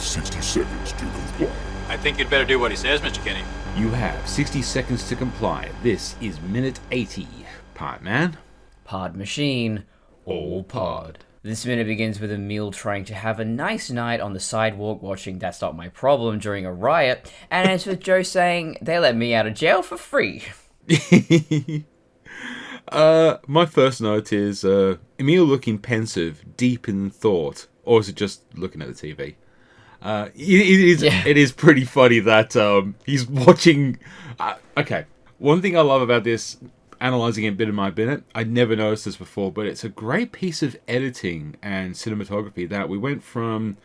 60 seconds to comply. I think you'd better do what he says, Mr. Kenny. You have 60 seconds to comply. This is minute 80. Pod man. Pod machine. All pod. This minute begins with Emil trying to have a nice night on the sidewalk watching That's Not My Problem during a riot, and ends with Joe saying, they let me out of jail for free. My first note is Emil looking pensive, deep in thought, or is it just looking at the TV? It is pretty funny that he's watching. Okay, one thing I love about this, analysing it bit by bit, I never noticed this before, but it's a great piece of editing and cinematography that we went from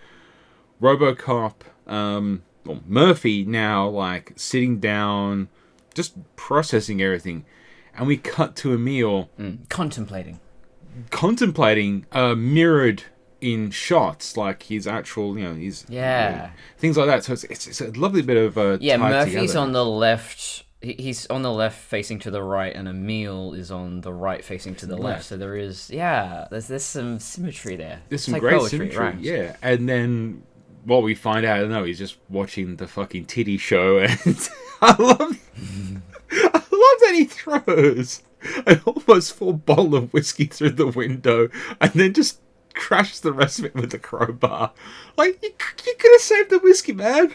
RoboCop, Murphy now like sitting down, just processing everything, and we cut to Emil Contemplating, mirrored in shots, like his actual, things like that. So it's a lovely bit of Murphy's together. on the left. He's on the left facing to the right, and Emil is on the right facing to the left. So there is, there's some symmetry there. There's some like great poetry, symmetry, right? yeah. And then what we find out, I don't know, he's just watching the fucking titty show, and I love that he throws an almost full bottle of whiskey through the window, and then just crashes the rest of it with a crowbar. Like, you could have saved the whiskey, man.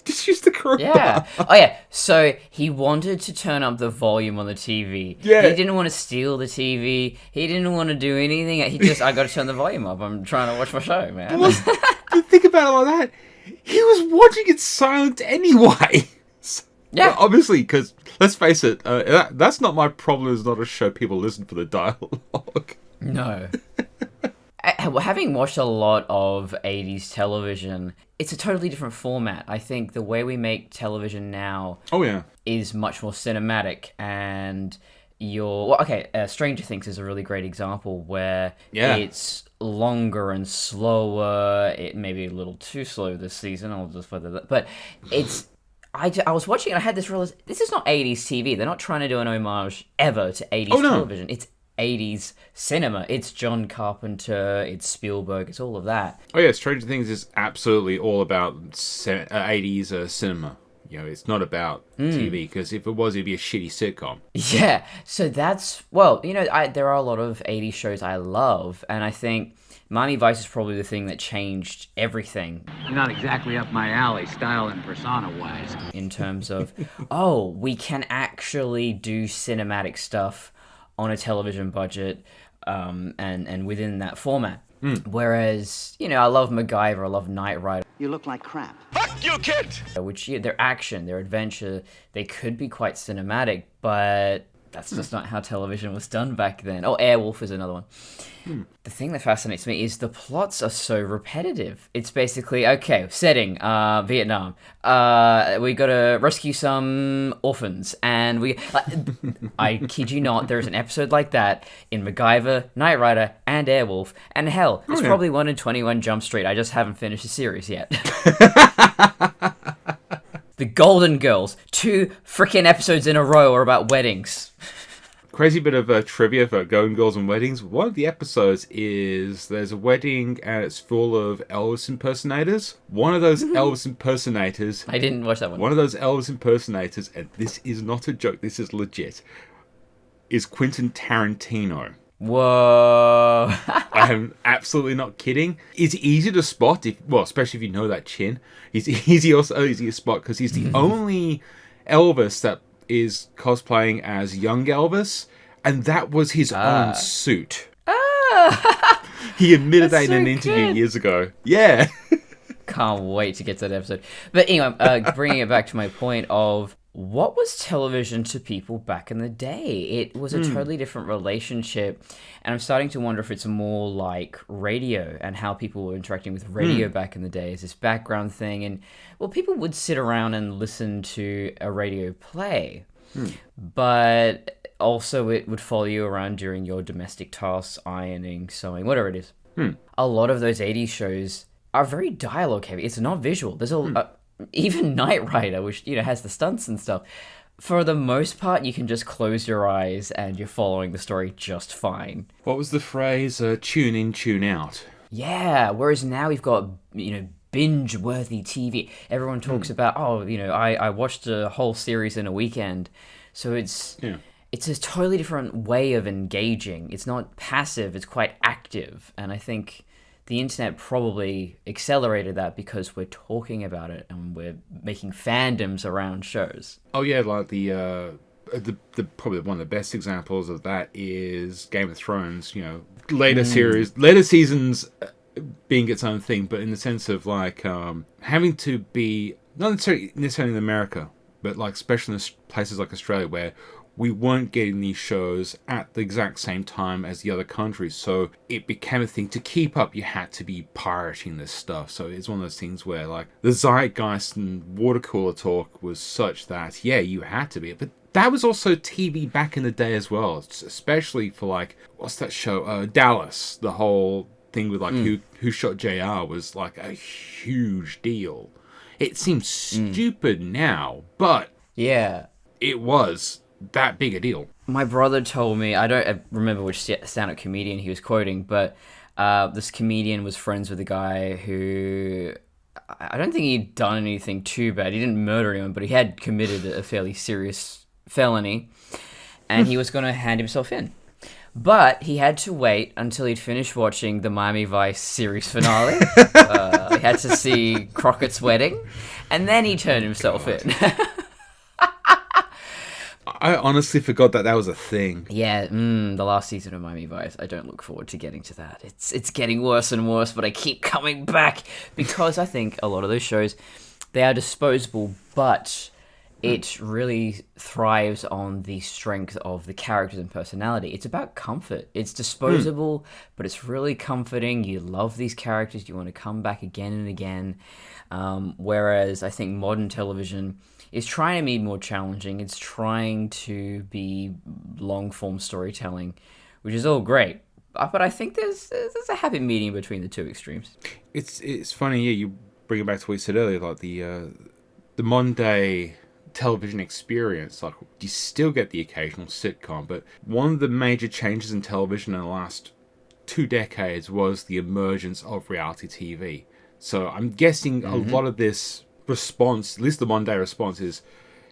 Just use the crowbar. Yeah. Oh, yeah. So he wanted to turn up the volume on the TV. Yeah. He didn't want to steal the TV. He didn't want to do anything. He just, I got to turn the volume up. I'm trying to watch my show, man. Well, think about it like that. He was watching it silent anyway. Yeah. Well, obviously, because, let's face it, That's Not My Problem is not a show people listen for the dialogue. No. Having watched a lot of 80s television, it's a totally different format. I think the way we make television now is much more cinematic, and Stranger Things is a really great example where it's longer and slower. It may be a little too slow this season, I'll just further that, but it's... I was watching and I had this realization, this is not 80s TV. They're not trying to do an homage ever to 80s television. It's 80s cinema. It's John Carpenter, it's Spielberg, it's all of that. Oh yeah, Stranger Things is absolutely all about 80s cinema. It's not about TV, because if it was, it'd be a shitty sitcom. Yeah, so that's... Well, there are a lot of 80s shows I love, and I think Miami Vice is probably the thing that changed everything. You're not exactly up my alley, style and persona-wise. In terms of, we can actually do cinematic stuff on a television budget, and within that format. Whereas, I love MacGyver, I love Knight Rider. You look like crap. Fuck you, kid! Which, their action, their adventure, they could be quite cinematic, but that's just not how television was done back then. Oh, Airwolf is another one. The thing that fascinates me is the plots are so repetitive. It's basically, setting, Vietnam. We gotta rescue some orphans, and I kid you not, there's an episode like that in MacGyver, Knight Rider, and Airwolf, and hell, there's probably one in 21 Jump Street. I just haven't finished the series yet. The Golden Girls, 2 frickin' episodes in a row are about weddings. Crazy bit of trivia for Golden Girls and weddings. One of the episodes is there's a wedding and it's full of Elvis impersonators. One of those Elvis impersonators... I didn't watch that one. One of those Elvis impersonators, and this is not a joke, this is legit, is Quentin Tarantino. Whoa. I am absolutely not kidding. It's easy to spot, especially if you know that chin. He's easy to spot because he's the only Elvis that is cosplaying as young Elvis, and that was his own suit. He admitted that in an interview years ago. Yeah. Can't wait to get to that episode. But anyway, bringing it back to my point of what was television to people back in the day? It was a totally different relationship, and I'm starting to wonder if it's more like radio and how people were interacting with radio back in the day as this background thing. And, well, people would sit around and listen to a radio play, but also it would follow you around during your domestic tasks, ironing, sewing, whatever it is. A lot of those 80s shows are very dialogue heavy. It's not visual. There's even Knight Rider, which has the stunts and stuff. For the most part, you can just close your eyes and you're following the story just fine. What was the phrase? Tune in, tune out. Yeah. Whereas now we've got binge-worthy TV. Everyone talks about, oh, you know, I watched a whole series in a weekend. So it's a totally different way of engaging. It's not passive, it's quite active. And I think the internet probably accelerated that because we're talking about it and we're making fandoms around shows. Oh yeah, like the probably one of the best examples of that is Game of Thrones. You know, later seasons being its own thing, but in the sense of like having to be not necessarily in America, but like especially in places like Australia where we weren't getting these shows at the exact same time as the other countries, so it became a thing to keep up. You had to be pirating this stuff, so it's one of those things where like the zeitgeist and water cooler talk was such that you had to be. But that was also TV back in the day as well, especially for like what's that show, Dallas. The whole thing with like who shot JR was like a huge deal. It seems stupid now, but it was that big a deal. My brother told me, I don't remember which stand-up comedian he was quoting, but this comedian was friends with a guy who, I don't think he'd done anything too bad. He didn't murder anyone, but he had committed a fairly serious felony, and he was going to hand himself in. But he had to wait until he'd finished watching the Miami Vice series finale. He had to see Crockett's wedding, and then he turned himself in. I honestly forgot that was a thing. Yeah, the last season of Miami Vice. I don't look forward to getting to that. It's getting worse and worse, but I keep coming back because I think a lot of those shows, they are disposable, but it really thrives on the strength of the characters and personality. It's about comfort. It's disposable, but it's really comforting. You love these characters. You want to come back again and again. Whereas I think modern television is trying to be more challenging. It's trying to be long-form storytelling, which is all great. But I think there's a happy medium between the two extremes. It's funny, you bring it back to what you said earlier, like the modern day television experience. Like you still get the occasional sitcom, but one of the major changes in television in the last 2 decades was the emergence of reality TV. So I'm guessing a lot of this response, at least the one-day response, is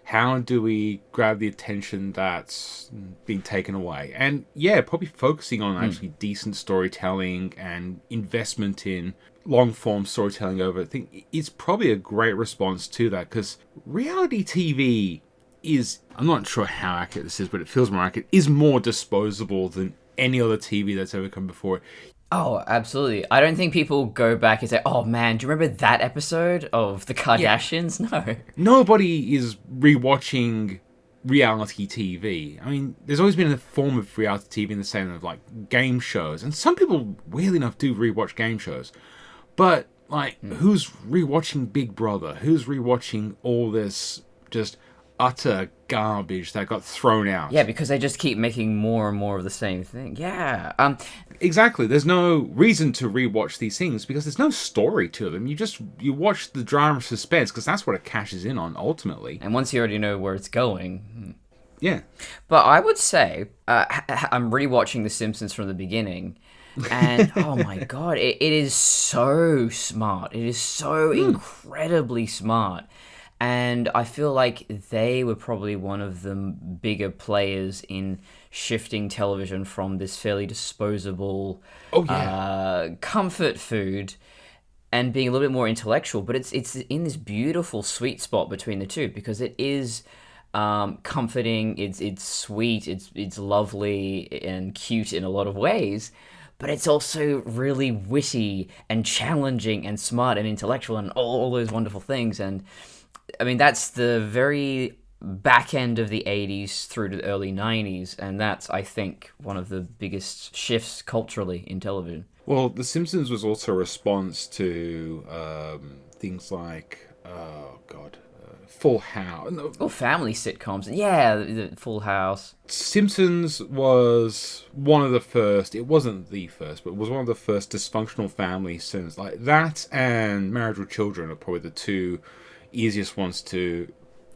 how do we grab the attention that's being taken away? And probably focusing on actually decent storytelling and investment in long-form storytelling over, I think it's probably a great response to that, because reality TV is, I'm not sure how accurate this is, but it feels more accurate, is more disposable than any other TV that's ever come before. Oh, absolutely. I don't think people go back and say, oh man, do you remember that episode of The Kardashians? No. Nobody is rewatching reality TV. I mean, there's always been a form of reality TV in the same of like game shows. And some people, weirdly enough, do rewatch game shows. But, like, who's rewatching Big Brother? Who's rewatching all this just utter garbage that got thrown out? Yeah, because they just keep making more and more of the same thing. Yeah. Exactly. There's no reason to rewatch these things because there's no story to them. You watch the drama suspense because that's what it cashes in on ultimately. And once you already know where it's going. Yeah. But I would say I'm rewatching The Simpsons from the beginning. And oh my god, it is so smart. It is so incredibly smart. And I feel like they were probably one of the bigger players in shifting television from this fairly disposable comfort food and being a little bit more intellectual. But it's in this beautiful sweet spot between the two because it is comforting, it's sweet, it's lovely and cute in a lot of ways. But it's also really witty and challenging and smart and intellectual and all those wonderful things. And I mean, that's the very back end of the 80s through to the early 90s. And that's, I think, one of the biggest shifts culturally in television. Well, The Simpsons was also a response to things like, Full House. Oh, family sitcoms. Yeah, the Full House. Simpsons was one of the first, it wasn't the first, but it was one of the first dysfunctional family sins. Like that and Married with Children are probably the two easiest ones to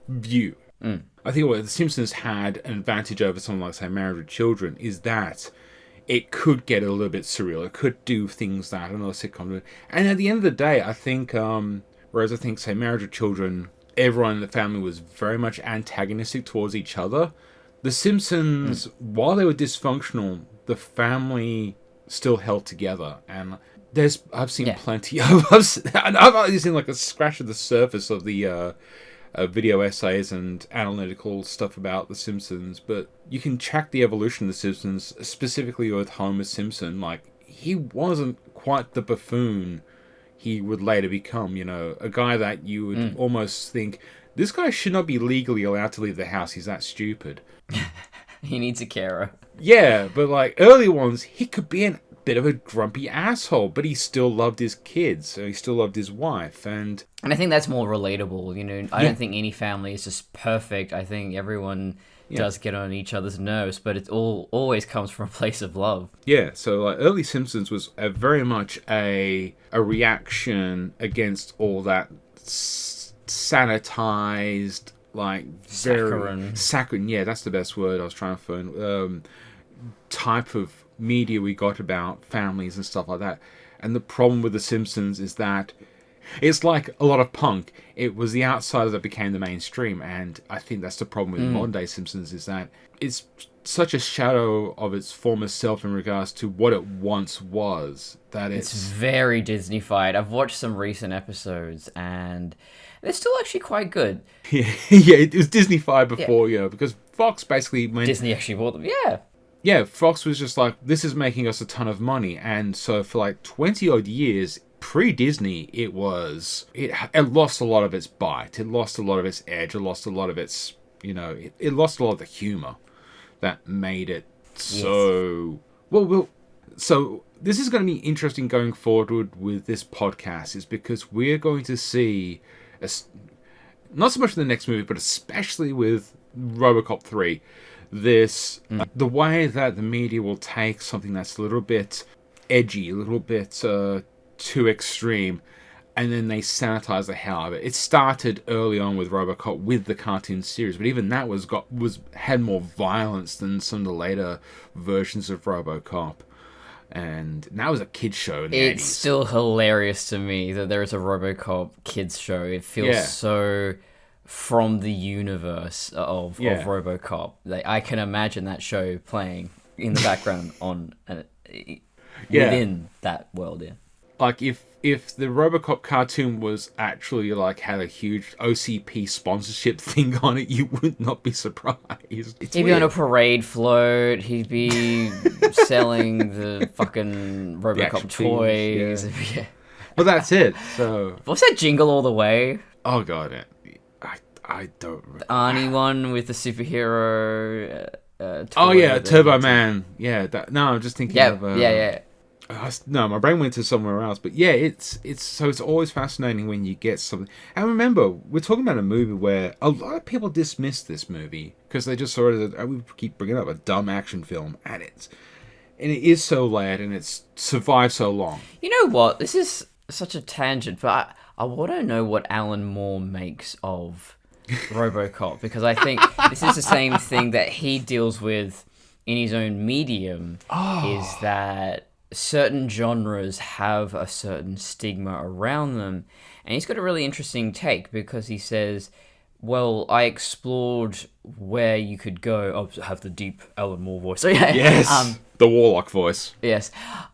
view. I think what The Simpsons had an advantage over something like, say, Married with Children is that it could get a little bit surreal. It could do things that another sitcom would. And at the end of the day, I think, whereas I think, say, Marriage with Children, everyone in the family was very much antagonistic towards each other. The Simpsons, while they were dysfunctional, the family still held together. And I've seen plenty of, I've only seen like a scratch of the surface of the video essays and analytical stuff about The Simpsons, but you can track the evolution of The Simpsons, specifically with Homer Simpson. Like, he wasn't quite the buffoon he would later become, you know, a guy that you would almost think, this guy should not be legally allowed to leave the house, he's that stupid. He needs a carer. Yeah, but like, early ones, he could be a bit of a grumpy asshole, but he still loved his kids, he still loved his wife, and I think that's more relatable, you know. I don't think any family is just perfect. I think everyone does get on each other's nerves, but it always comes from a place of love. Yeah, so like early Simpsons was very much a reaction against all that sanitized, like saccharine. Yeah, that's the best word I was trying to find. Type of media we got about families and stuff like that. And the problem with The Simpsons is that it's like a lot of punk. It was the outsider that became the mainstream, and I think that's the problem with modern day Simpsons, is that it's such a shadow of its former self in regards to what it once was, that it's very Disney-fied. I've watched some recent episodes, and they're still actually quite good. Yeah, it was Disney-fied before, because Fox basically went... Disney actually bought them, Yeah, Fox was just like, this is making us a ton of money, and so for like 20-odd years, pre-Disney, it lost a lot of its bite, it lost a lot of its edge, it lost a lot of its, it lost a lot of the humor that made it so... Well, so this is going to be interesting going forward with this podcast, is because we're going to see, not so much in the next movie, but especially with RoboCop 3, the way that the media will take something that's a little bit edgy, a little bit too extreme, and then they sanitize the hell out of it. It started early on with RoboCop with the cartoon series, but even that had more violence than some of the later versions of RoboCop. And that was a kids show in the 80s. It's still hilarious to me that there is a RoboCop kids show. It feels so from the universe of RoboCop. Like, I can imagine that show playing in the background within that world. Yeah, like if the RoboCop cartoon was actually like had a huge OCP sponsorship thing on it, you would not be surprised. He'd be on a parade float. He'd be selling the fucking RoboCop toys. Yeah. Well, that's it. So what's that Jingle All the Way? Oh god, I don't remember. The Arnie one with the superhero. Turbo Man. Yeah, I'm just thinking of. No, my brain went to somewhere else. But yeah, it's always fascinating when you get something. And remember, we're talking about a movie where a lot of people dismiss this movie because they just saw it as we keep bringing up a dumb action film, and it is so late and it's survived so long. You know what? This is such a tangent, but I want to know what Alan Moore makes of RoboCop, because I think this is the same thing that he deals with in his own medium, is that certain genres have a certain stigma around them. And he's got a really interesting take, because he says, well, I explored where you could go. Oh, have the deep Alan Moore voice. So, yes, the Warlock voice. Yes.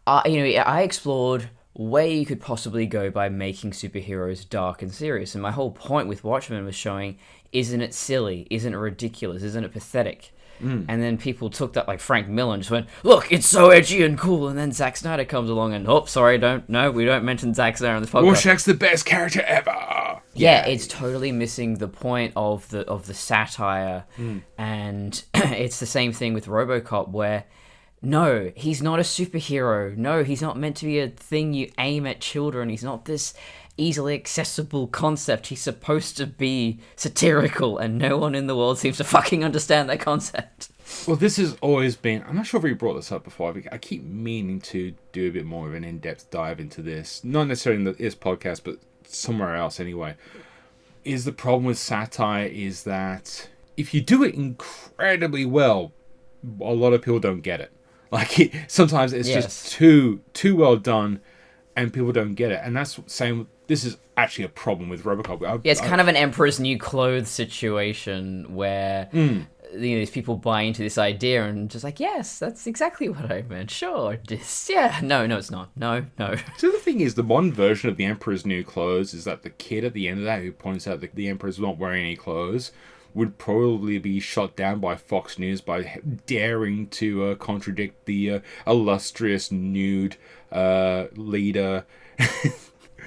I explored where you could possibly go by making superheroes dark and serious. And my whole point with Watchmen was showing, isn't it silly? Isn't it ridiculous? Isn't it pathetic? And then people took that, like Frank Miller, and just went, look, it's so edgy and cool. And then Zack Snyder comes along and, we don't mention Zack Snyder on this podcast. Rorschach's the best character ever. Yeah, it's totally missing the point of the satire. And it's the same thing with RoboCop, where no, he's not a superhero. No, he's not meant to be a thing you aim at children. He's not this easily accessible concept. He's supposed to be satirical, and no one in the world seems to fucking understand that concept. Well, this has always been... I'm not sure if we brought this up before. I keep meaning to do a bit more of an in-depth dive into this. Not necessarily in this podcast, but somewhere else anyway. Is the problem with satire is that if you do it incredibly well, a lot of people don't get it. Like sometimes it's Yes. just too well done, and people don't get it. And that's same. This is actually a problem with RoboCop. Yeah, it's kind of an Emperor's New Clothes situation where these people buy into this idea and just like, yes, that's exactly what I meant. Sure, no, it's not. No. So the thing is, the modern version of the Emperor's New Clothes is that the kid at the end of that who points out that the Emperor's not wearing any clothes would probably be shot down by Fox News by daring to contradict the illustrious nude leader.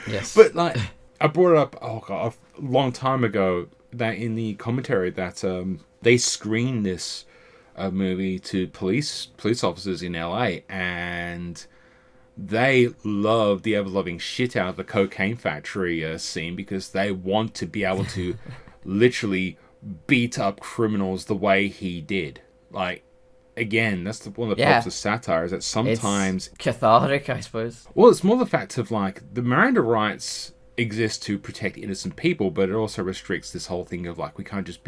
Yes. But like, I brought it up a long time ago that in the commentary that they screened this movie to police officers in LA, and they love the ever-loving shit out of the cocaine factory scene because they want to be able to literally beat up criminals the way he did. Like, again, that's one of the problems of satire, is that sometimes... It's cathartic, I suppose. Well, it's more the fact of, like, the Miranda rights exist to protect innocent people, but it also restricts this whole thing of, like, we can't just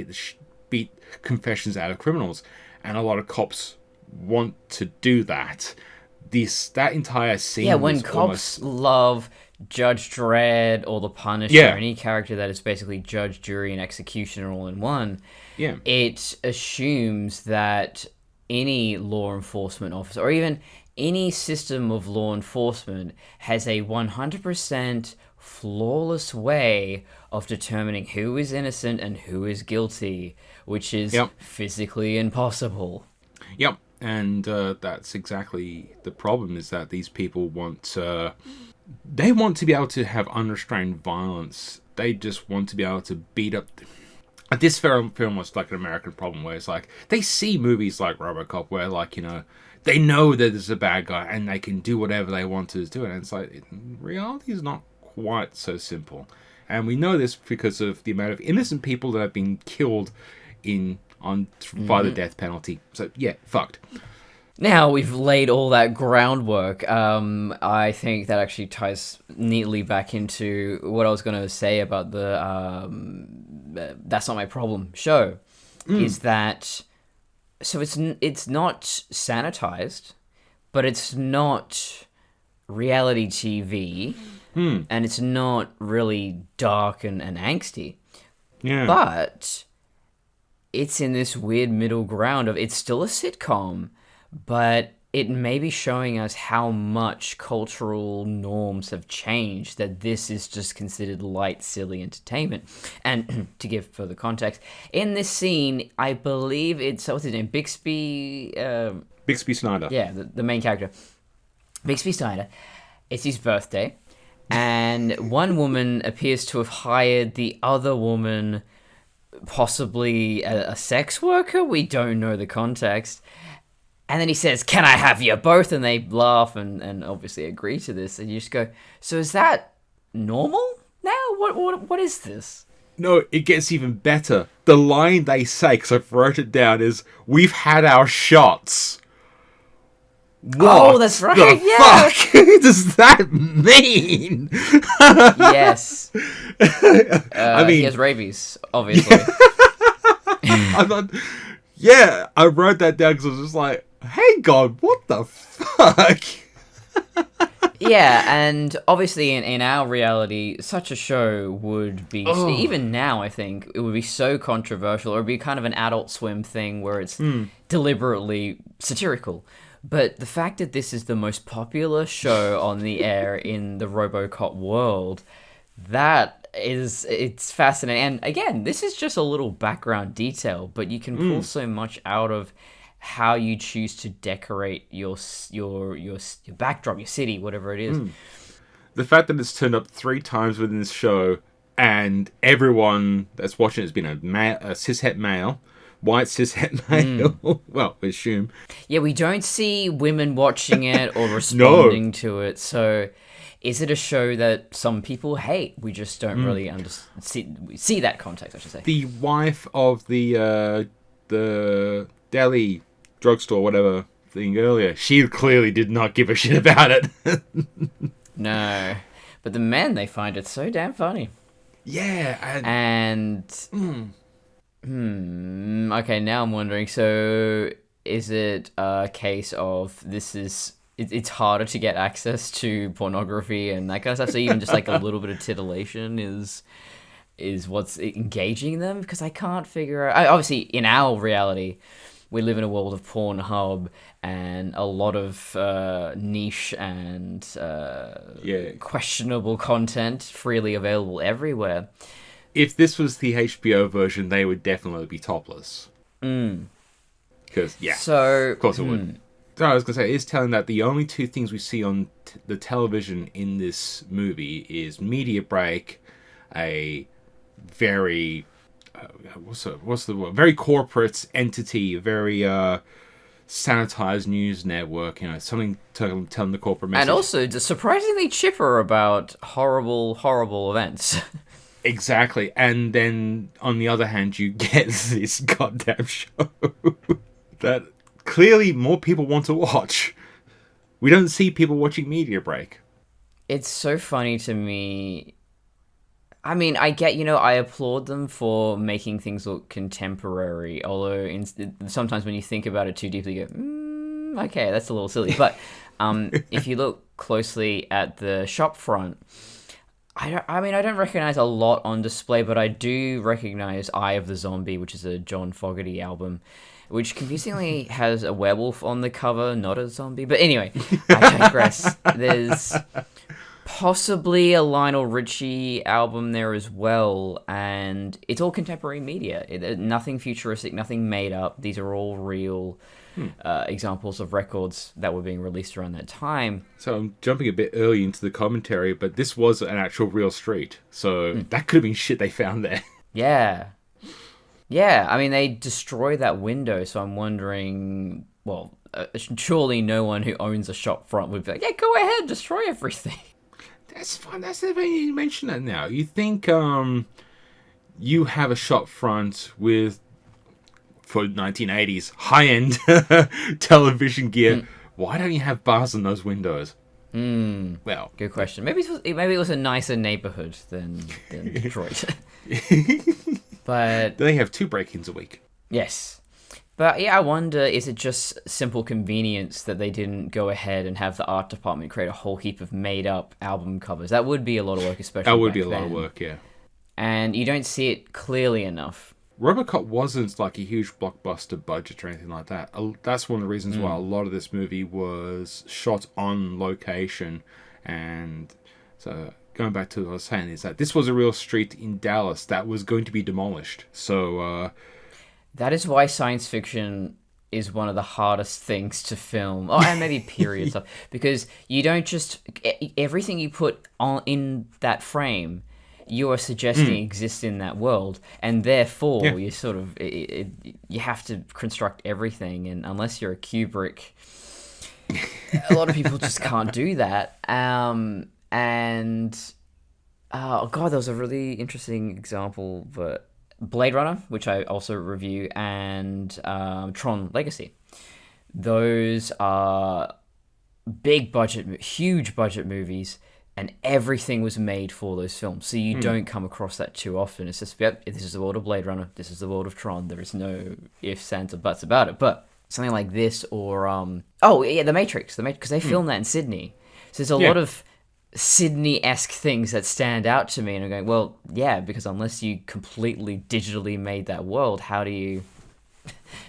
beat confessions out of criminals. And a lot of cops want to do that. That entire scene... Yeah, when cops love Judge Dredd or the Punisher, any character that is basically judge, jury, and executioner all in one, it assumes that any law enforcement officer, or even any system of law enforcement, has a 100% flawless way of determining who is innocent and who is guilty, which is physically impossible. Yep, and that's exactly the problem, is that these people want... they want to be able to have unrestrained violence. They just want to be able to beat up... This film was like an American problem, where it's like, they see movies like RoboCop where, like, you know, they know that there's a bad guy and they can do whatever they want to do. And it's like, reality is not quite so simple. And we know this because of the amount of innocent people that have been killed by the death penalty. So, yeah, fucked. Now we've laid all that groundwork, I think that actually ties neatly back into what I was going to say about the That's Not My Problem show, is that, so it's not sanitized, but it's not reality TV, and it's not really dark and angsty. Yeah. But it's in this weird middle ground of, it's still a sitcom, but it may be showing us how much cultural norms have changed, that this is just considered light, silly entertainment. And to give further context, in this scene, I believe it's, what's his name, Bixby Snyder. Yeah, the main character. Bixby Snyder. It's his birthday, and one woman appears to have hired the other woman, possibly a sex worker? We don't know the context. And then he says, "Can I have you both?" And they laugh and obviously agree to this. And you just go, so is that normal now? What is this? No, it gets even better. The line they say, because I've wrote it down, is, "We've had our shots." What that's right. the fuck does that mean? Yes. I mean, he has rabies, obviously. I'm not... Yeah, I wrote that down because I was just like, hey God, what the fuck? Yeah, and obviously in our reality, such a show would be, even now I think, it would be so controversial, or it would be kind of an Adult Swim thing where it's deliberately satirical. But the fact that this is the most popular show on the air in the RoboCop world, it's fascinating. And again, this is just a little background detail, but you can pull so much out of how you choose to decorate your backdrop, your city, whatever it is. The fact that it's turned up 3 times within this show, and everyone that's watching it has been a cishet male, white cishet male. Well, we assume. Yeah, we don't see women watching it or responding to it. So, is it a show that some people hate? We just don't really see that context, I should say. The wife of the deli drugstore, whatever thing earlier, she clearly did not give a shit about it. No, but the men, they find it so damn funny. Yeah, okay, now I'm wondering. So, Is it a case of it's harder to get access to pornography and that kind of stuff? So even just like a little bit of titillation is what's engaging them? Because I can't figure out. Obviously, in our reality, we live in a world of Pornhub and a lot of niche and questionable content freely available everywhere. If this was the HBO version, they would definitely be topless. Because, So, of course it would. So I was going to say, it's telling that the only two things we see on the television in this movie is media break, a very... what's the word? Very corporate entity, very sanitized news network. Something telling the corporate message, and also just surprisingly chipper about horrible events. Exactly. And then on the other hand, you get this goddamn show that clearly more people want to watch. We don't see people watching media break. It's so funny to me. I mean, I get, I applaud them for making things look contemporary, although sometimes when you think about it too deeply, you go, okay, that's a little silly. But if you look closely at the shop front, I don't recognize a lot on display, but I do recognize Eye of the Zombie, which is a John Fogerty album, which confusingly has a werewolf on the cover, not a zombie. But anyway, I digress. There's possibly a Lionel Richie album there as well, and it's all contemporary media. Nothing futuristic, nothing made up. These are all real examples of records that were being released around that time. So I'm jumping a bit early into the commentary, but this was an actual real street, so that could have been shit they found there. Yeah, I mean, they destroyed that window, so I'm wondering, well, surely no one who owns a shop front would be like, yeah, go ahead, destroy everything. That's fun. That's the thing you mention that now. You think you have a shop front with, for 1980s, high-end television gear. Why don't you have bars in those windows? Well, good question. Maybe it was a nicer neighborhood than Detroit. But they have 2 break-ins a week. Yes. But yeah, I wonder, is it just simple convenience that they didn't go ahead and have the art department create a whole heap of made-up album covers? That would be a lot of work, especially That would be a back lot of then. work, yeah. And you don't see it clearly enough. RoboCop wasn't like a huge blockbuster budget or anything like that. That's one of the reasons why a lot of this movie was shot on location. And so going back to what I was saying is that this was a real street in Dallas that was going to be demolished. So that is why science fiction is one of the hardest things to film. Oh, and maybe period stuff. Because you don't just... Everything you put on in that frame, you are suggesting exists in that world. And therefore, you sort of... you have to construct everything. And unless you're a Kubrick, a lot of people just can't do that. And... oh, God, there was a really interesting example, but... Blade Runner, which I also review, and Tron Legacy. Those are huge budget movies, and everything was made for those films. So you don't come across that too often. It's just, yep, this is the world of Blade Runner, this is the world of Tron. There is no ifs, ands, or buts about it. But something like this, or The Matrix, because they filmed that in Sydney. So there's a lot of Sydney-esque things that stand out to me, and I'm going, well, yeah, because unless you completely digitally made that world, how do you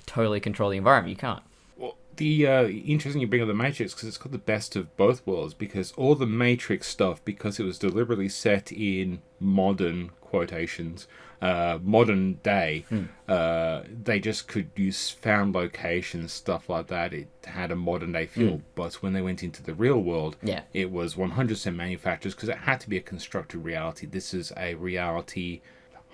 totally control the environment? You can't. Well, the interesting you bring up the Matrix, because it's got the best of both worlds, because all the Matrix stuff, because it was deliberately set in modern quotations, modern day, they just could use found locations, stuff like that. It had a modern day feel, but when they went into the real world, it was 100% manufactured, because it had to be a constructed reality. This is a reality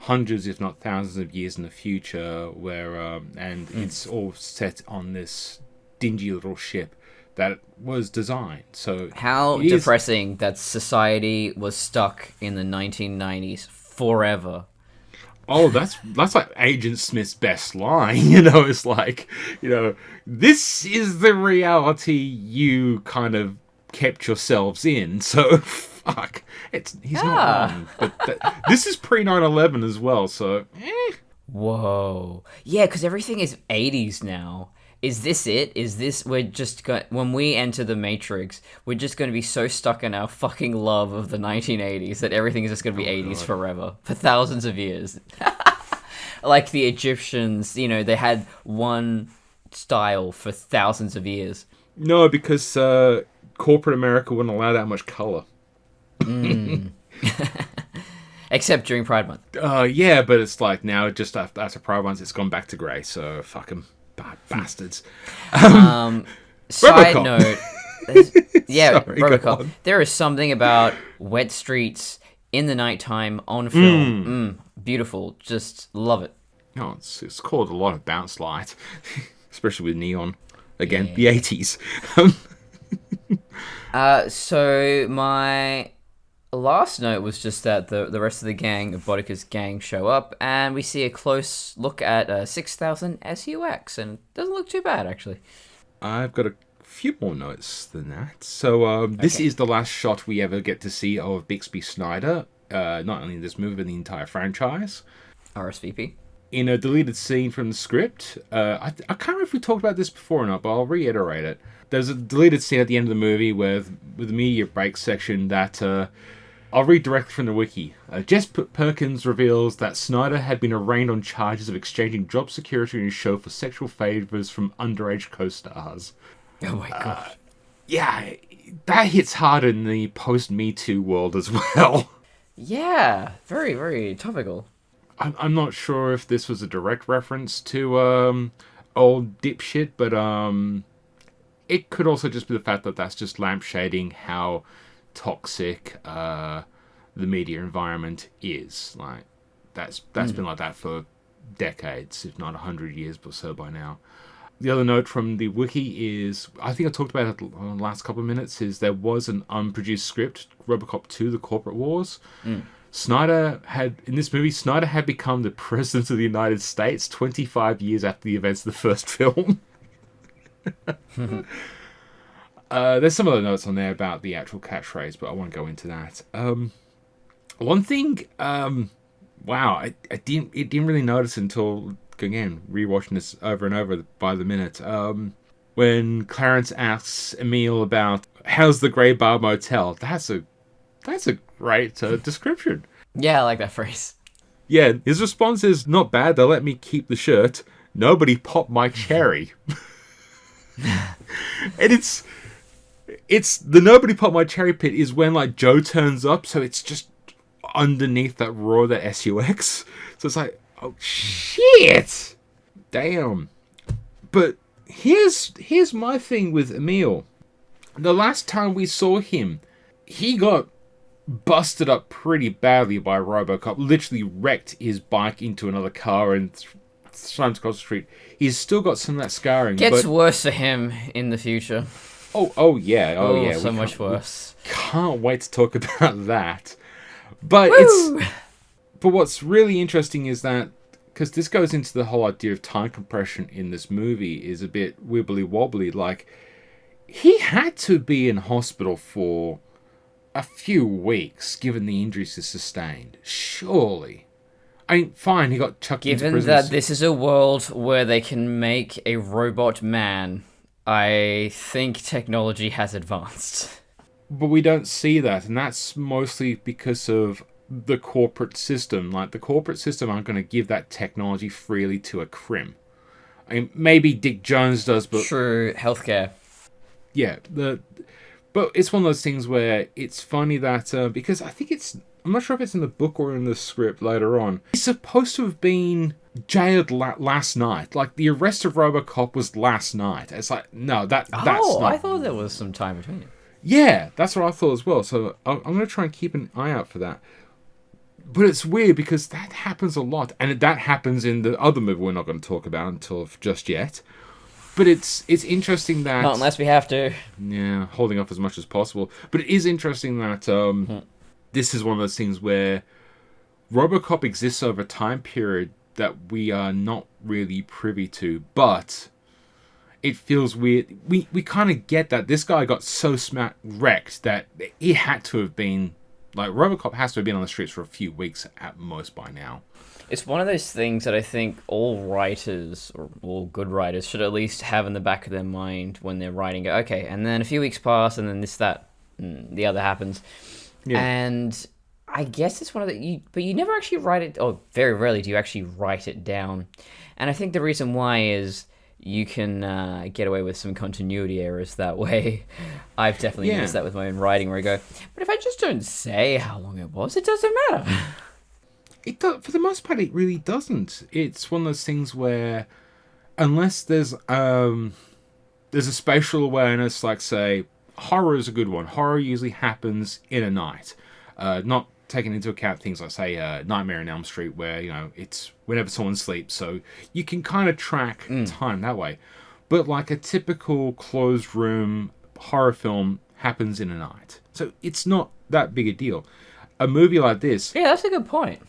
hundreds, if not thousands of years in the future, where and it's all set on this dingy little ship that was designed. So how depressing that society was stuck in the 1990s forever. Oh, that's like Agent Smith's best line. It's like, this is the reality you kind of kept yourselves in. So, fuck. He's not wrong. But this is pre 9/11 as well, so. Whoa. Yeah, because everything is 80s now. is this it? Is this, we're just going, when we enter the Matrix, we're just going to be so stuck in our fucking love of the 1980s that everything is just going to be 80s forever, for thousands of years. Like the Egyptians, you know, they had one style for thousands of years. No, because corporate America wouldn't allow that much color. Except during Pride Month. Yeah, but it's like now, just after Pride Month, it's gone back to grey, so fuck them. Bad bastards. Side Robocop. note. Yeah, Sorry, go Robocop. on. There is something about wet streets in the nighttime on film. Beautiful. Just love it. No, it's called a lot of bounce light, especially with neon. Again, the 80s. So my last note was just that the rest of the gang, of Bodica's gang, show up, and we see a close look at 6000 SUX, and it doesn't look too bad, actually. I've got a few more notes than that. So this is the last shot we ever get to see of Bixby Snyder, not only in this movie, but in the entire franchise. RSVP. In a deleted scene from the script, I can't remember if we talked about this before or not, but I'll reiterate it. There's a deleted scene at the end of the movie with the media break section that I'll read directly from the wiki. Jess Perkins reveals that Snyder had been arraigned on charges of exchanging job security in his show for sexual favors from underage co-stars. Oh my god. Yeah, that hits hard in the post-Me Too world as well. Yeah, very, very topical. I'm not sure if this was a direct reference to Old Dipshit, but it could also just be the fact that that's just lampshading how toxic the media environment is. Like that's been like that for decades, if not 100 years or so by now. The other note from the wiki is, I think I talked about it in the last couple of minutes, is there was an unproduced script, RoboCop 2, The Corporate Wars. Snyder had become the President of the United States 25 years after the events of the first film. There's some other notes on there about the actual catchphrase, but I won't go into that. One thing, wow, it didn't really notice until, again, rewatching this over and over by the minute. When Clarence asks Emil about how's the Grey Bar Motel, that's a great description. Yeah, I like that phrase. Yeah, his response is, not bad, they'll let me keep the shirt. Nobody popped my cherry. And it's the nobody popped my cherry pit is when like Joe turns up, so it's just underneath that roar, that SUX. So it's like, oh shit! Damn. But here's my thing with Emil. The last time we saw him, he got busted up pretty badly by RoboCop. Literally wrecked his bike into another car and slammed across the street. He's still got some of that scarring. Gets worse for him in the future. Oh yeah. So much worse. Can't wait to talk about that. But but what's really interesting is that, because this goes into the whole idea of time compression in this movie, is a bit wibbly wobbly. Like, he had to be in hospital for a few weeks, given the injuries he sustained. Surely. I mean, fine, he got chucked into prison. Given that this is a world where they can make a robot man, I think technology has advanced. But we don't see that, and that's mostly because of the corporate system. Like, the corporate system aren't going to give that technology freely to a crim. I mean, maybe Dick Jones does, but... True, healthcare. Yeah, but it's one of those things where it's funny that, because I think I'm not sure if it's in the book or in the script later on, he's supposed to have been jailed last night. Like, the arrest of RoboCop was last night. It's like, no, that's not... I thought there was some time between it. Yeah, that's what I thought as well. So I'm going to try and keep an eye out for that. But it's weird because that happens a lot. And that happens in the other movie we're not going to talk about until just yet. But it's interesting that... Not unless we have to. Yeah, holding off as much as possible. But it is interesting that this is one of those things where RoboCop exists over a time period that we are not really privy to. But it feels weird. We kind of get that this guy got so wrecked that he had to have been... Like, RoboCop has to have been on the streets for a few weeks at most by now. It's one of those things that I think all writers, or all good writers, should at least have in the back of their mind when they're writing it. Okay, and then a few weeks pass, and then this, that, and the other happens. Yeah. And I guess it's one of the... but you never actually write it... or very rarely do you actually write it down. And I think the reason why is you can get away with some continuity errors that way. I've definitely noticed that with my own writing, where I go, but if I just don't say how long it was, it doesn't matter. It does, for the most part, it really doesn't. It's one of those things where, unless there's a spatial awareness, like, say, horror is a good one. Horror usually happens in a night. Not taking into account things like, say, Nightmare on Elm Street, where, it's whenever someone sleeps, so you can kind of track time that way. But, like, a typical closed room horror film happens in a night. So it's not that big a deal. A movie like this... Yeah, that's a good point.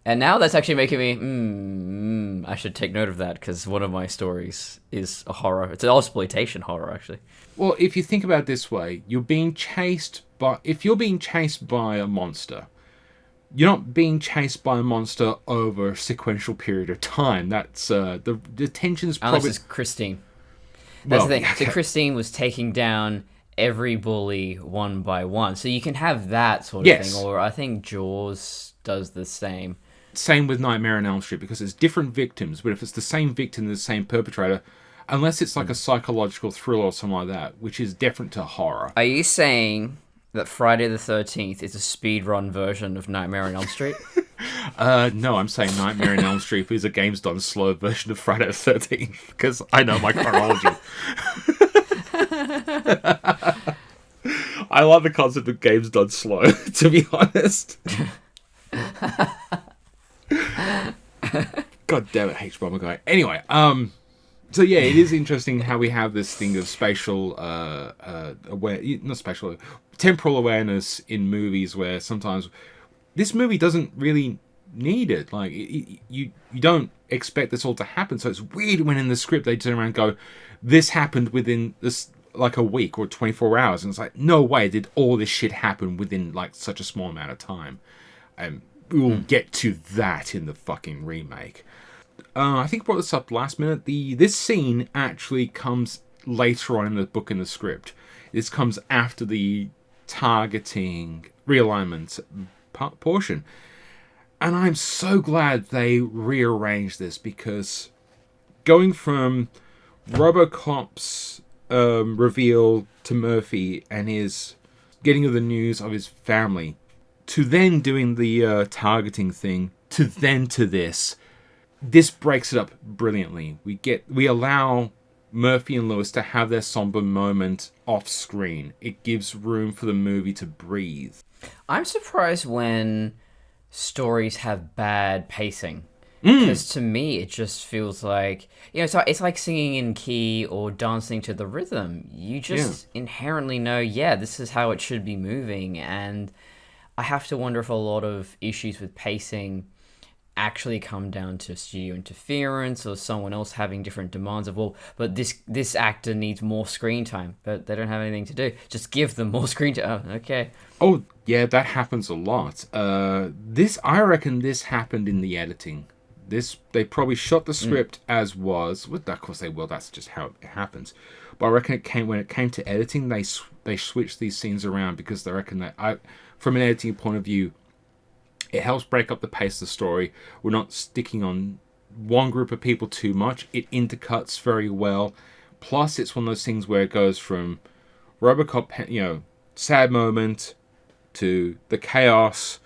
And now that's actually making me, I should take note of that, because one of my stories is a horror. It's an exploitation horror, actually. Well, if you think about it this way, if you're being chased by a monster, you're not being chased by a monster over a sequential period of time. That's, the tension's probably... Unless it's Christine. That's the thing. So Christine was taking down every bully one by one. So you can have that sort of thing. Or I think Jaws does the same. Same with Nightmare on Elm Street, because it's different victims, but if it's the same victim, the same perpetrator, unless it's like a psychological thriller or something like that, which is different to horror. Are you saying that Friday the 13th is a speedrun version of Nightmare on Elm Street? No, I'm saying Nightmare on Elm Street is a games done slow version of Friday the 13th, because I know my chronology. I love the concept of games done slow, to be honest. God damn it, H-Bomber guy. Anyway, so yeah, it is interesting how we have this thing of temporal awareness in movies, where sometimes this movie doesn't really need it. Like, you don't expect this all to happen, so it's weird when in the script they turn around and go, this happened within this, like, a week or 24 hours, and it's like, no way did all this shit happen within, like, such a small amount of time. We'll get to that in the fucking remake. I think I brought this up last minute. This scene actually comes later on in the book and the script. This comes after the targeting realignment portion. And I'm so glad they rearranged this, because going from RoboCop's reveal to Murphy and his getting of the news of his family, to then doing the targeting thing, to this breaks it up brilliantly. We allow Murphy and Lewis to have their somber moment off screen. It gives room for the movie to breathe. I'm surprised when stories have bad pacing. Because to me, it just feels like, it's like singing in key or dancing to the rhythm. You just inherently know, this is how it should be moving. And I have to wonder if a lot of issues with pacing actually come down to studio interference or someone else having different demands of, but this actor needs more screen time, but they don't have anything to do. Just give them more screen time. Oh, okay. Oh, yeah, that happens a lot. I reckon this happened in the editing. They probably shot the script as was. Well, of course they will. That's just how it happens. But I reckon when it came to editing, they switched these scenes around, because they reckon that from an editing point of view, it helps break up the pace of the story. We're not sticking on one group of people too much. It intercuts very well. Plus, it's one of those things where it goes from RoboCop, sad moment, to the chaos,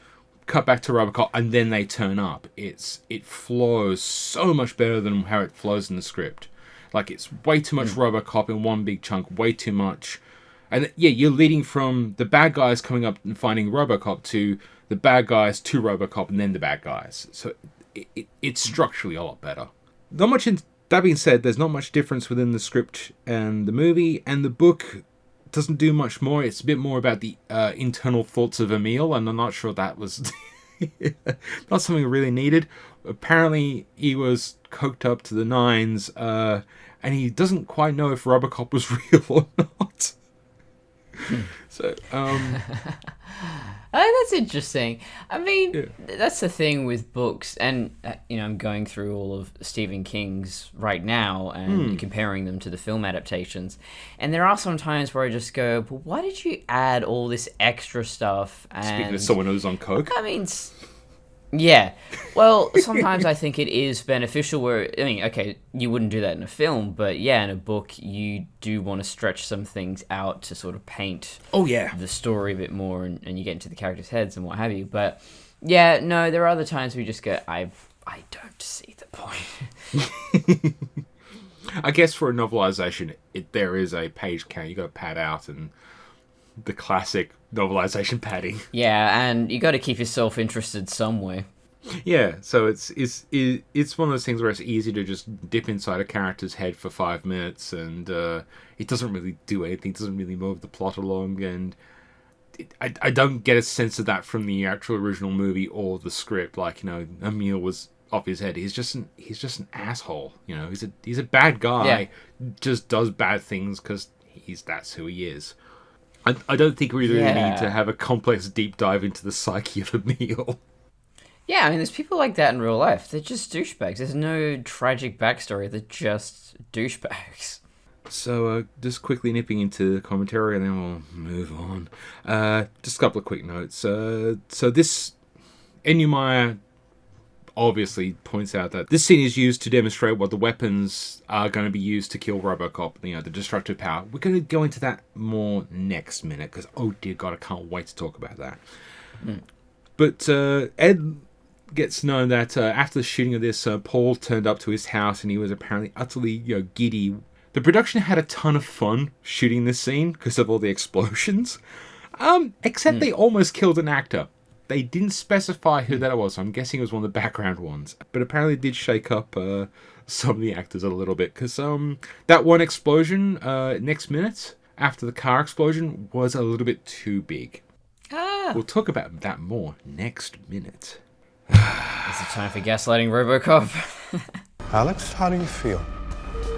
cut back to RoboCop, and then they turn up. It flows so much better than how it flows in the script. Like, it's way too much RoboCop in one big chunk, way too much. And yeah, you're leading from the bad guys coming up and finding RoboCop to the bad guys to RoboCop and then the bad guys. So it's structurally a lot better. That being said, there's not much difference within the script and the movie, and the book doesn't do much more. It's a bit more about the internal thoughts of Emil, and I'm not sure that was not something really needed. Apparently, he was coked up to the nines, and he doesn't quite know if RoboCop was real or not. So, That's interesting. I mean, that's the thing with books, and I'm going through all of Stephen King's right now and comparing them to the film adaptations, and there are some times where I just go, "But why did you add all this extra stuff?" And Speaking of someone who's on coke, I mean, yeah. Well, sometimes I think it is beneficial where, I mean, okay, you wouldn't do that in a film, but yeah, in a book, you do want to stretch some things out to sort of paint the story a bit more and you get into the characters' heads and what have you. But yeah, no, there are other times we just go, I don't see the point. I guess for a novelization, there is a page count you got to pad out and the classic novelization padding. Yeah, and you got to keep yourself interested some way. Yeah, so it's one of those things where it's easy to just dip inside a character's head for 5 minutes, and it doesn't really do anything. It doesn't really move the plot along, and I don't get a sense of that from the actual original movie or the script. Like, Emil was off his head. He's just an asshole. He's a bad guy. Yeah. Just does bad things because that's who he is. I don't think we really need to have a complex deep dive into the psyche of Emil. Yeah, I mean, there's people like that in real life. They're just douchebags. There's no tragic backstory. They're just douchebags. So, just quickly nipping into the commentary, and then we'll move on. Just a couple of quick notes. So this Ennumire obviously points out that this scene is used to demonstrate what the weapons are going to be used to kill RoboCop, the destructive power. We're going to go into that more next minute, because, oh dear God, I can't wait to talk about that. But Ed gets known that after the shooting of this, Paul turned up to his house, and he was apparently utterly giddy. The production had a ton of fun shooting this scene because of all the explosions, except they almost killed an actor. They didn't specify who that was, so I'm guessing it was one of the background ones. But apparently it did shake up some of the actors a little bit. Because that one explosion, next minute, after the car explosion, was a little bit too big. We'll talk about that more next minute. Is it time for gaslighting RoboCop? Alex, how do you feel?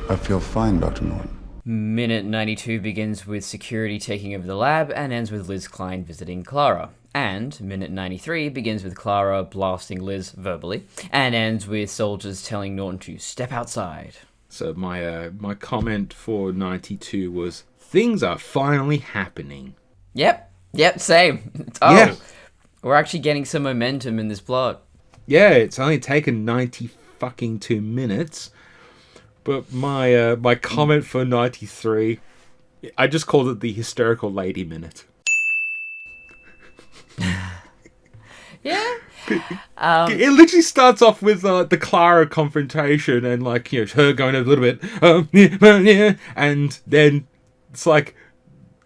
I feel fine, Dr. Norton. Minute 92 begins with security taking over the lab and ends with Liz Klein visiting Clara. And minute 93 begins with Clara blasting Liz verbally and ends with soldiers telling Norton to step outside. So my comment for 92 was, things are finally happening. Yep, same. We're actually getting some momentum in this plot. Yeah, it's only taken 92 minutes. But my comment for 93, I just called it the hysterical lady minute. Yeah. It literally starts off with the Clara confrontation and her going a little bit and then it's like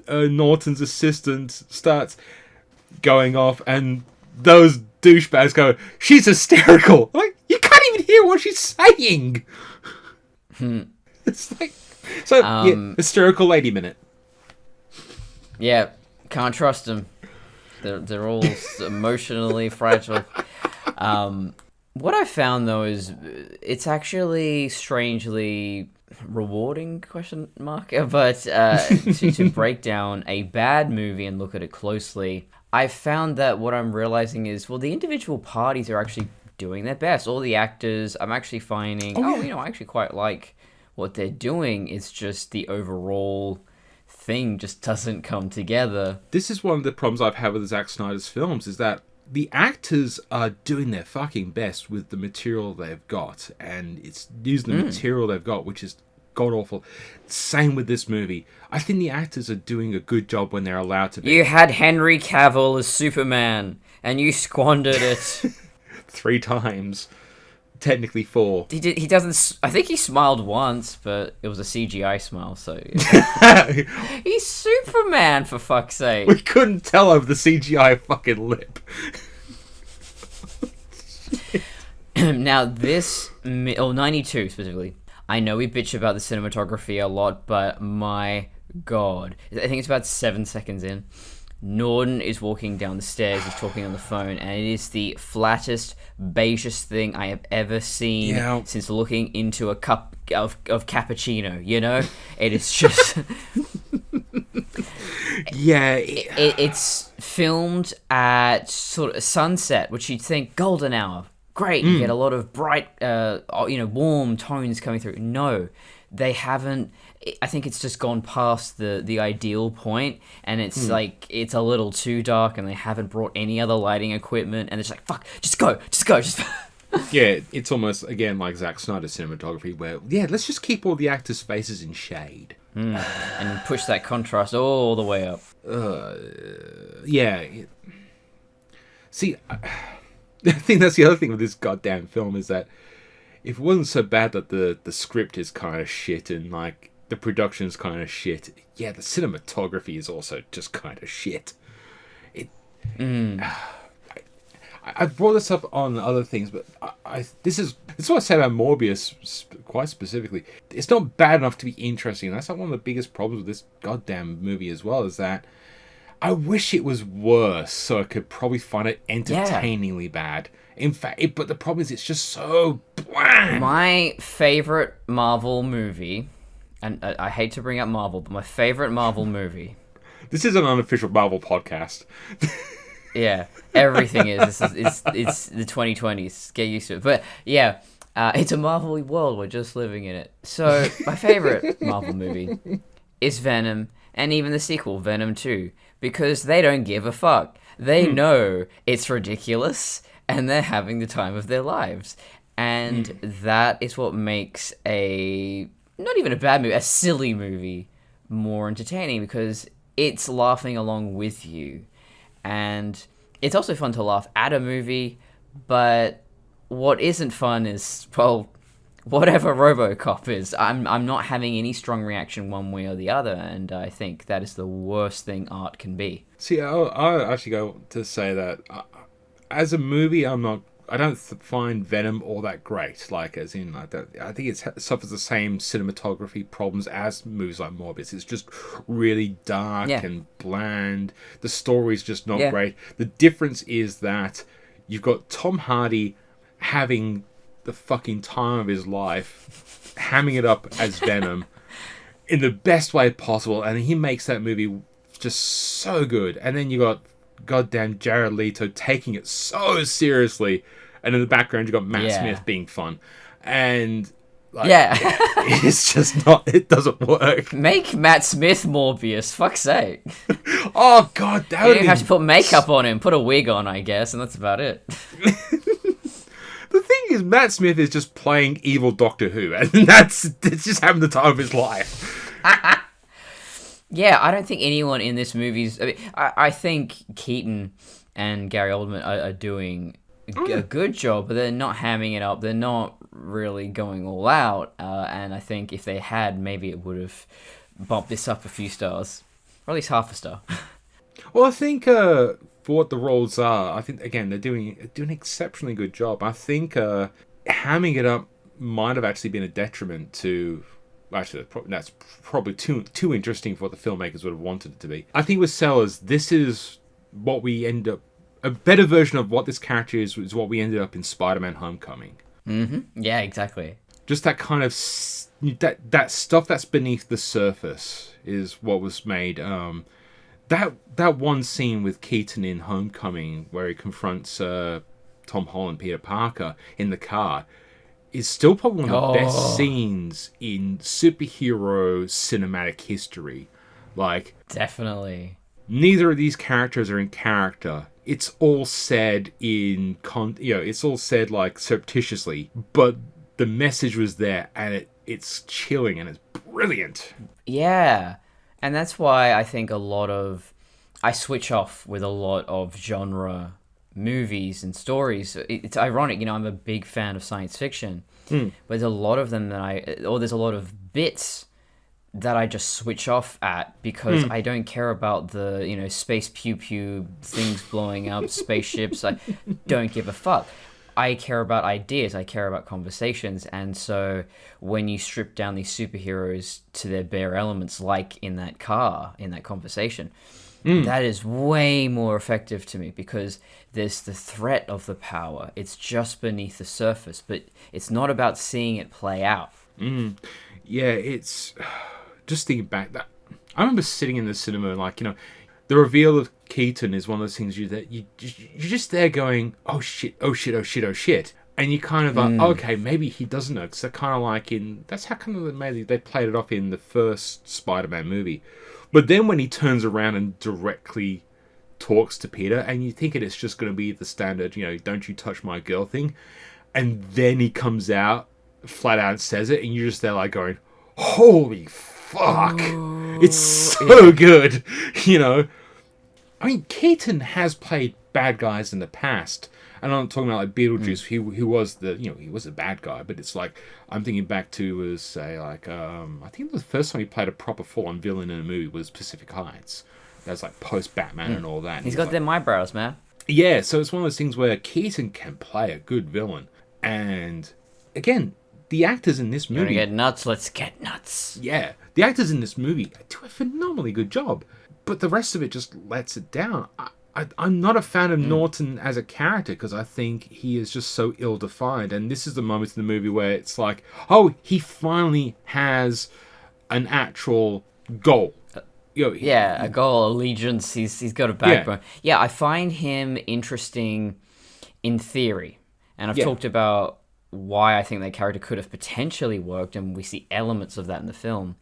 Norton's assistant starts going off and those douchebags go, she's hysterical. Like, you can't even hear what she's saying. It's like, so hysterical lady minute. Yeah, can't trust them. They're all emotionally fragile. What I found though is it's actually strangely rewarding ? But to break down a bad movie and look at it closely, I found that what I'm realizing is, well, the individual parties are actually doing their best. All the actors, I'm actually finding, I actually quite like what they're doing. It's just the overall thing just doesn't come together. This is one of the problems I've had with Zack Snyder's films, is that the actors are doing their fucking best with the material they've got, and it's using the material they've got, which is god-awful. Same with this movie. I think the actors are doing a good job when they're allowed to be. You had Henry Cavill as Superman, and you squandered it. 3 times. Technically 4. He doesn't. I think he smiled once, but it was a CGI smile. So he's Superman, for fuck's sake. We couldn't tell over the CGI fucking lip. Now this 92 specifically. I know we bitch about the cinematography a lot, but my god, I think it's about 7 seconds in. Norton is walking down the stairs, he's talking on the phone, and it is the flattest, beigest thing I have ever seen since looking into a cup of cappuccino, It is just... Yeah, it's filmed at sort of sunset, which you'd think golden hour. Great, you get a lot of bright, warm tones coming through. No, they haven't. I think it's just gone past the ideal point, and it's like it's a little too dark, and they haven't brought any other lighting equipment, and it's like, fuck, just go. Yeah, it's almost, again, like Zack Snyder's cinematography, where, let's just keep all the actors' faces in shade. And push that contrast all the way up. See, I think that's the other thing with this goddamn film, is that if it wasn't so bad that the script is kind of shit and, like, the production's kind of shit, the cinematography is also just kind of shit. I brought this up on other things, but this is what I say about Morbius quite specifically. It's not bad enough to be interesting. That's like one of the biggest problems with this goddamn movie as well, is that I wish it was worse so I could probably find it entertainingly bad. In fact, but the problem is it's just so bland. My favorite Marvel movie, and I hate to bring up Marvel, but my favorite Marvel movie. This is an unofficial Marvel podcast. Yeah, everything is. It's the 2020s. Get used to it. But yeah, it's a Marvel world. We're just living in it. So my favorite Marvel movie is Venom, and even the sequel, Venom 2, because they don't give a fuck. They know it's ridiculous, and they're having the time of their lives. And that is what makes not even a bad movie, a silly movie, more entertaining, because it's laughing along with you. And it's also fun to laugh at a movie, but what isn't fun is, well, whatever RoboCop is. I'm not having any strong reaction one way or the other, and I think that is the worst thing art can be. See, I actually go to say that as a movie, I don't find Venom all that great. Like, as in, like that, I think it suffers the same cinematography problems as movies like Morbius. It's just really dark and bland. The story's just not great. The difference is that you've got Tom Hardy having the fucking time of his life, hamming it up as Venom in the best way possible, and he makes that movie just so good. And then you got goddamn Jared Leto taking it so seriously, and in the background you got Matt Smith being fun, and like, it's just not, it doesn't work. Make Matt Smith Morbius, fuck's sake. Oh god, that would have to put makeup on him, put a wig on, I guess, and that's about it. The thing is, Matt Smith is just playing evil Doctor Who, and it's just having the time of his life. Yeah, I don't think anyone in this movie's... I think Keaton and Gary Oldman are doing a good job, but they're not hamming it up. They're not really going all out. And I think if they had, maybe it would have bumped this up a few stars. Or at least half a star. Well, I think for what the roles are, I think, again, they're doing an exceptionally good job. I think hamming it up might have actually been a detriment to... Actually, that's probably too interesting for what the filmmakers would have wanted it to be. I think with Sellers, this is what we end up... A better version of what this character is what we ended up in Spider-Man Homecoming. Mm-hmm. Yeah, exactly. Just that kind of... That stuff that's beneath the surface is what was made... That one scene with Keaton in Homecoming where he confronts Tom Holland, Peter Parker, in the car... is still probably one of the best scenes in superhero cinematic history. Like, definitely. Neither of these characters are in character. It's all said it's all said like surreptitiously, but the message was there, and it's chilling and it's brilliant. Yeah, and that's why I think I switch off with a lot of genre movies and stories. It's ironic, I'm a big fan of science fiction, but there's a lot of them there's a lot of bits that I just switch off at because I don't care about the, space pew pew things blowing up, spaceships. I don't give a fuck. I care about ideas, I care about conversations, and so when you strip down these superheroes to their bare elements, like in that car, in that conversation, that is way more effective to me because there's the threat of the power. It's just beneath the surface, but it's not about seeing it play out. Yeah, it's... Just thinking back, that I remember sitting in the cinema and the reveal of Keaton is one of those things you're just there going, oh shit, oh shit, oh shit, oh shit. And you kind of like, okay, maybe he doesn't know. Because they're kind of like that's how kind of maybe they played it off in the first Spider-Man movie. But then when he turns around and directly talks to Peter, and you think it's just going to be the standard, don't you touch my girl thing. And then he comes out, flat out says it, and you're just there like going, holy fuck. It's so good, I mean, Keaton has played bad guys in the past. And I'm not talking about like Beetlejuice, he was he was a bad guy, but it's like, I'm thinking back to, say, like, I think the first time he played a proper full-on villain in a movie was Pacific Heights. That's like post-Batman and all that. And He's got them eyebrows, man. Yeah, so it's one of those things where Keaton can play a good villain. And, again, the actors in this movie... You want to get nuts? Let's get nuts. Yeah, the actors in this movie do a phenomenally good job. But the rest of it just lets it down. I'm not a fan of Norton as a character because I think he is just so ill-defined. And this is the moment in the movie where it's like, oh, he finally has an actual goal. A goal, allegiance. He's got a backbone. Yeah, I find him interesting in theory. And I've talked about why I think that character could have potentially worked, and we see elements of that in the film.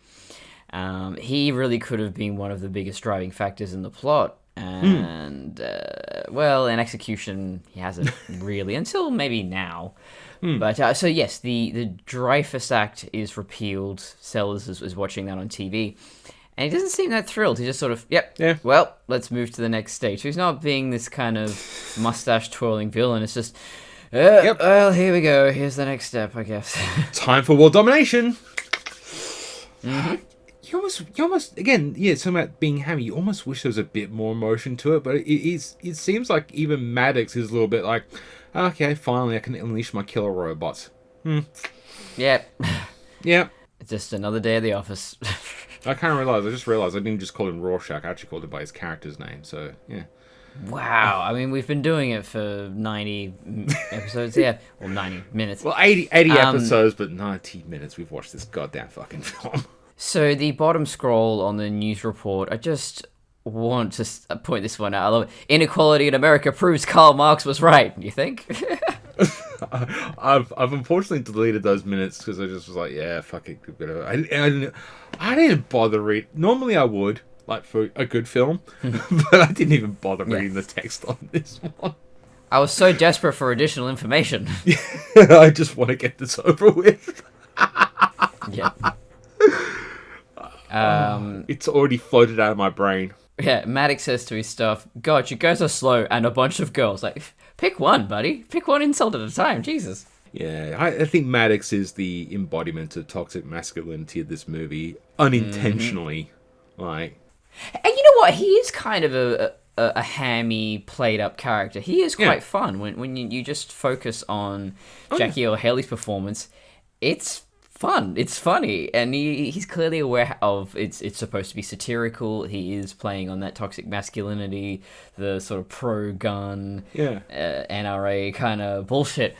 He really could have been one of the biggest driving factors in the plot. And, in execution, he hasn't really, until maybe now. But, so yes, the Dreyfus Act is repealed. Sellers is watching that on TV. And he doesn't seem that thrilled. He just sort of, well, let's move to the next stage. So he's not being this kind of mustache-twirling villain. It's just, well, here we go. Here's the next step, I guess. Time for world domination. You almost, again, something about being hammy. You almost wish there was a bit more emotion to it, but it seems like even Maddox is a little bit like, okay, finally I can unleash my killer robots. Yep. Yep. It's just another day at the office. I just realized I didn't just call him Rorschach. I actually called him by his character's name, so, yeah. Wow. I mean, we've been doing it for 90 episodes, Well, 90 minutes. Well, 80 episodes, but 90 minutes we've watched this goddamn fucking film. So the bottom scroll on the news report, I just want to point this one out. I love it. Inequality in America proves Karl Marx was right. You think? I've unfortunately deleted those minutes because I just was like, yeah, fuck it. I didn't bother read. Normally I would, like for a good film, but I didn't even bother reading the text on this one. I was so desperate for additional information. I just want to get this over with. Yeah. It's already floated out of my brain. Yeah, Maddox says to his staff, God, you guys are slow, and a bunch of girls. Like, pick one, buddy. Pick one insult at a time. Jesus. Yeah, I think Maddox is the embodiment of toxic masculinity of this movie, unintentionally. Like, and you know what? He is kind of a hammy, played-up character. He is quite fun. When you just focus on Jackie Earle Haley's performance, it's fun. It's funny, and he's clearly aware of it's supposed to be satirical. He is playing on that toxic masculinity, the sort of pro-gun, NRA kind of bullshit.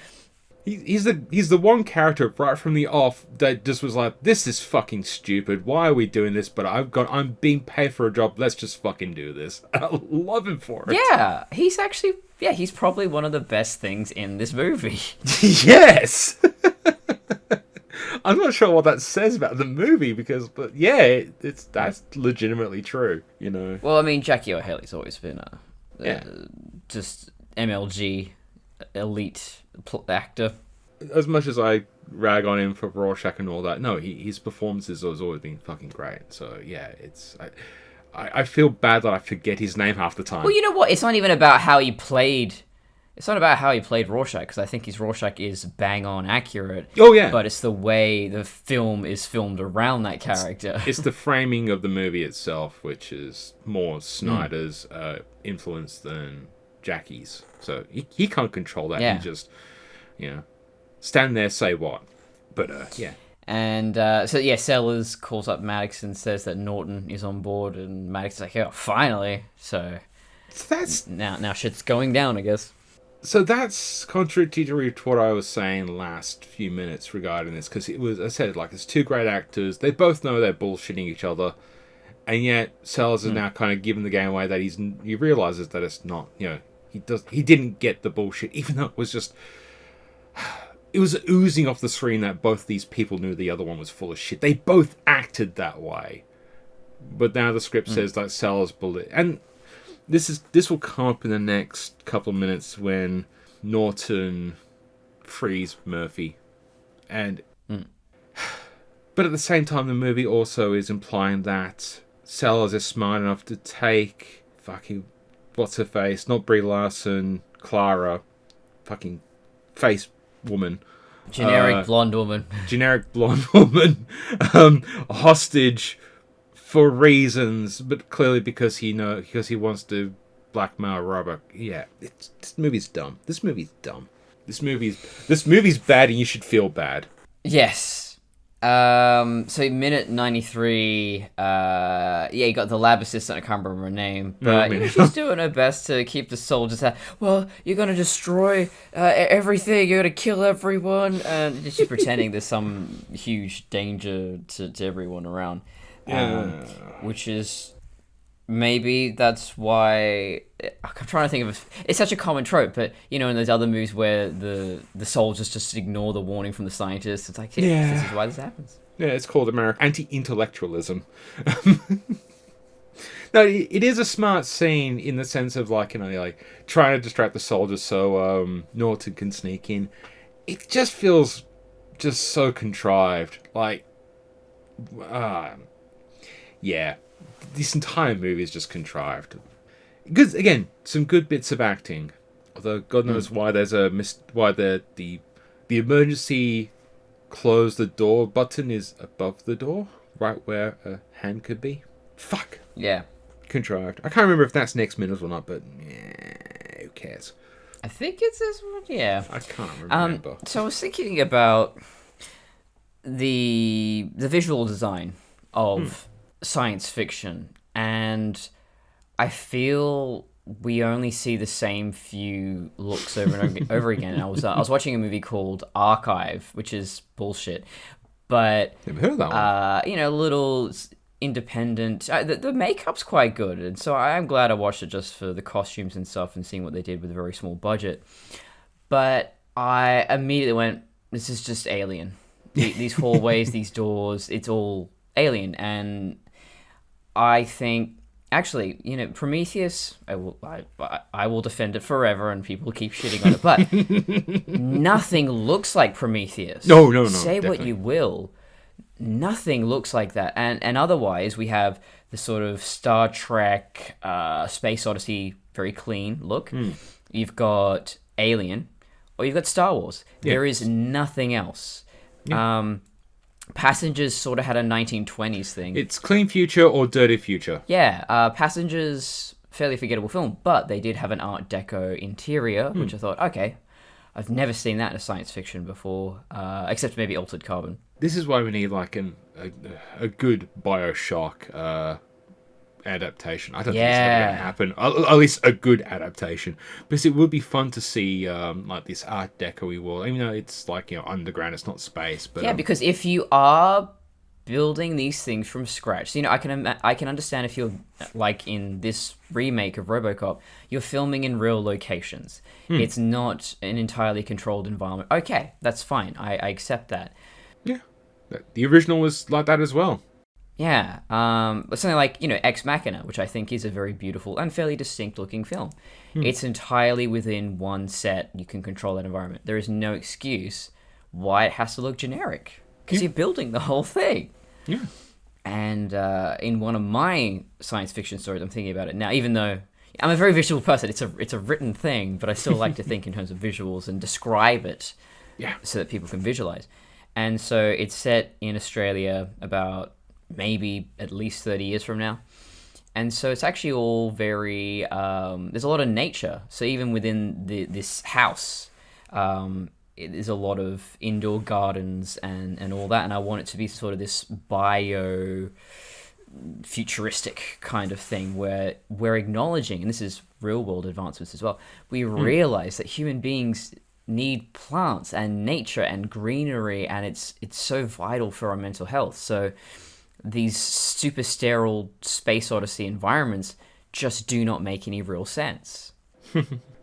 He's the one character right from the off that just was like, this is fucking stupid. Why are we doing this? But I'm being paid for a job. Let's just fucking do this. I love him for it. Yeah, he's probably one of the best things in this movie. Yes. I'm not sure what that says about the movie but that's legitimately true, you know. Well, I mean, Jackie Earle Haley's always been just MLG elite actor. As much as I rag on him for Rorschach and all that, no, his performances has always been fucking great. So yeah, I feel bad that I forget his name half the time. Well, you know what? It's not even about how he played. It's not about how he played Rorschach, because I think his Rorschach is bang on accurate. Oh yeah, but it's the way the film is filmed around that character. It's the framing of the movie itself, which is more Snyder's influence than Jackie's. So he can't control that. Yeah. He just, stand there, say what. But yeah. And so Sellers calls up Maddox and says that Norton is on board, and Maddox is like, "Oh, finally!" So that's now shit's going down, I guess. So that's contradictory to what I was saying last few minutes regarding this, because I said, like, it's two great actors. They both know they're bullshitting each other, And yet Sellers is now kind of giving the game away that he realizes that it's not, he didn't get the bullshit, even though it was just, it was oozing off the screen that both these people knew the other one was full of shit. They both acted that way. But now the script says that Sellers bullet, and this will come up in the next couple of minutes when Norton frees Murphy, and but at the same time the movie also is implying that Sellers is smart enough to take fucking what's her face, not Brie Larson, Clara, fucking face woman, generic blonde woman, hostage for reasons, but clearly because he wants to blackmail Robert. Yeah, this movie's dumb. This movie's bad, and you should feel bad. Yes. So minute 93, you got the lab assistant, I can't remember her name, but she's doing her best to keep the soldiers out. Well, you're gonna destroy everything, you're gonna kill everyone, and she's pretending there's some huge danger to everyone around. Which is, maybe that's why, I'm trying to think of, it's such a common trope, but in those other movies where the soldiers just ignore the warning from the scientists, it's like, this is why this happens. Yeah, it's called American anti-intellectualism. No, it is a smart scene in the sense of like trying to distract the soldiers so Norton can sneak in. It just feels just so contrived. Like, yeah, this entire movie is just contrived. Because again, some good bits of acting, although God knows why there's why the emergency close the door button is above the door, right where a hand could be. Fuck. Yeah. Contrived. I can't remember if that's next minute or not, but who cares? I think it's this one. Yeah. I can't remember. So I was thinking about the visual design of science fiction, and I feel we only see the same few looks over and over again. I was watching a movie called Archive, which is bullshit, but never heard of that one. A little independent. The makeup's quite good, and so I'm glad I watched it just for the costumes and stuff and seeing what they did with a very small budget. But I immediately went, "This is just Alien." These hallways, these doors, it's all Alien, and I think, actually, Prometheus, I will defend it forever, and people keep shitting on it, but nothing looks like Prometheus. No. Say definitely. what you will, nothing looks like that. And otherwise, we have the sort of Star Trek, Space Odyssey, very clean look. You've got Alien, or you've got Star Wars. Yeah. There is nothing else. Yeah. Passengers sort of had a 1920s thing. It's clean future or dirty future. Yeah, Passengers, fairly forgettable film, but they did have an Art Deco interior, which I thought, okay, I've never seen that in a science fiction before, except maybe Altered Carbon. This is why we need like a good BioShock adaptation. I don't think it's ever going to happen. At least a good adaptation, because it would be fun to see like this Art Deco-y world. Even though it's like underground, it's not space. But because if you are building these things from scratch, so, I can understand if you're like in this remake of RoboCop, you're filming in real locations. It's not an entirely controlled environment. Okay, that's fine. I accept that. Yeah, the original was like that as well. Yeah, but something like, Ex Machina, which I think is a very beautiful and fairly distinct-looking film. It's entirely within one set. You can control that environment. There is no excuse why it has to look generic, because you're building the whole thing. Yeah. And in one of my science fiction stories, I'm thinking about it now, even though I'm a very visual person. It's a written thing, but I still like to think in terms of visuals and describe it so that people can visualize. And so it's set in Australia about maybe at least 30 years from now. And so it's actually all very... there's a lot of nature. So even within this house, there's a lot of indoor gardens and all that. And I want it to be sort of this bio-futuristic kind of thing where we're acknowledging, and this is real-world advancements as well, we realize that human beings need plants and nature and greenery, and it's so vital for our mental health. So these super sterile space odyssey environments just do not make any real sense.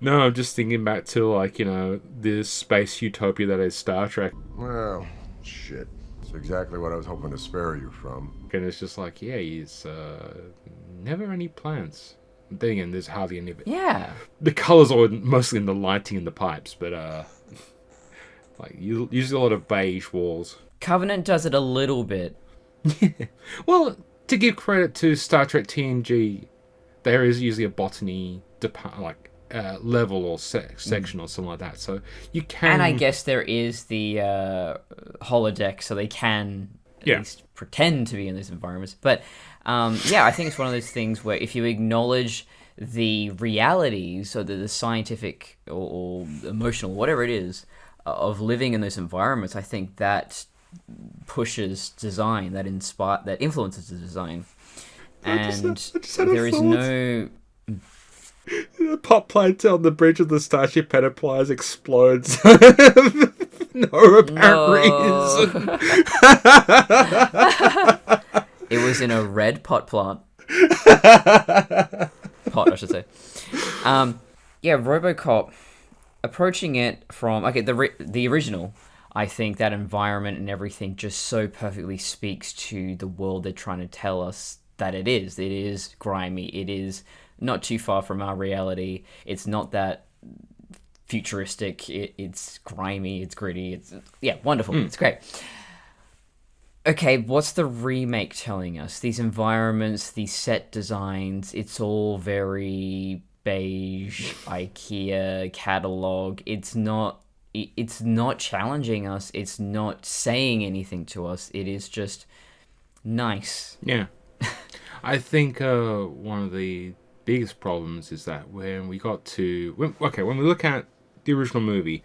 No, I'm just thinking back to, like, the space utopia that is Star Trek. Well, shit. It's exactly what I was hoping to spare you from. And it's just like, yeah, he's never any plants. Then again, there's hardly any of it. Yeah. The colours are mostly in the lighting and the pipes, but like usually a lot of beige walls. Covenant does it a little bit. Well, to give credit to Star Trek TNG, there is usually a botany level or section or something like that. So you can. And I guess there is the holodeck, so they can at least pretend to be in these environments. But I think it's one of those things where if you acknowledge the realities, so the scientific or emotional, whatever it is, of living in those environments, I think that pushes design, that influences the design. And there is no... The pot plant on the bridge of the Starship Enterprise explodes. No apparent reason. It was in a red pot plant. Pot, I should say. RoboCop, approaching it from... Okay, the original, I think that environment and everything just so perfectly speaks to the world they're trying to tell us that it is. It is grimy. It is not too far from our reality. It's not that futuristic. It's grimy. It's gritty. It's wonderful. It's great. Okay, what's the remake telling us? These environments, these set designs, it's all very beige, IKEA catalog. It's not challenging us. It's not saying anything to us. It is just nice. Yeah. I think one of the biggest problems is that when we look at the original movie,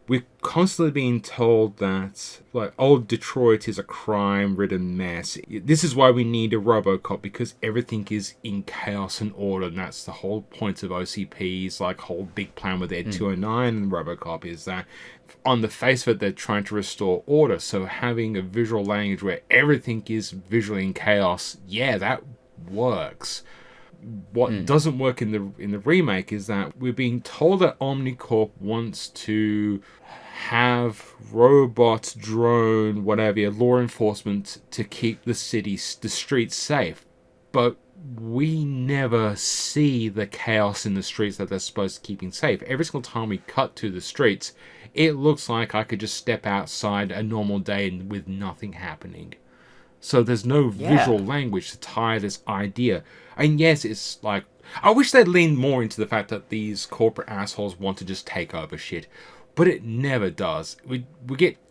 we're constantly being told that, like, Old Detroit is a crime-ridden mess. This is why we need a RoboCop, because everything is in chaos and order, and that's the whole point of OCP's, like, whole big plan with Ed 209 and RoboCop is that, on the face of it, they're trying to restore order. So having a visual language where everything is visually in chaos, that works. What doesn't work in the remake is that we're being told that Omnicorp wants to have robots, drone, whatever, law enforcement to keep the streets safe. But we never see the chaos in the streets that they're supposed to keep safe. Every single time we cut to the streets, it looks like I could just step outside a normal day with nothing happening. So there's no visual language to tie this idea. And yes, it's like... I wish they'd leaned more into the fact that these corporate assholes want to just take over shit. But it never does. We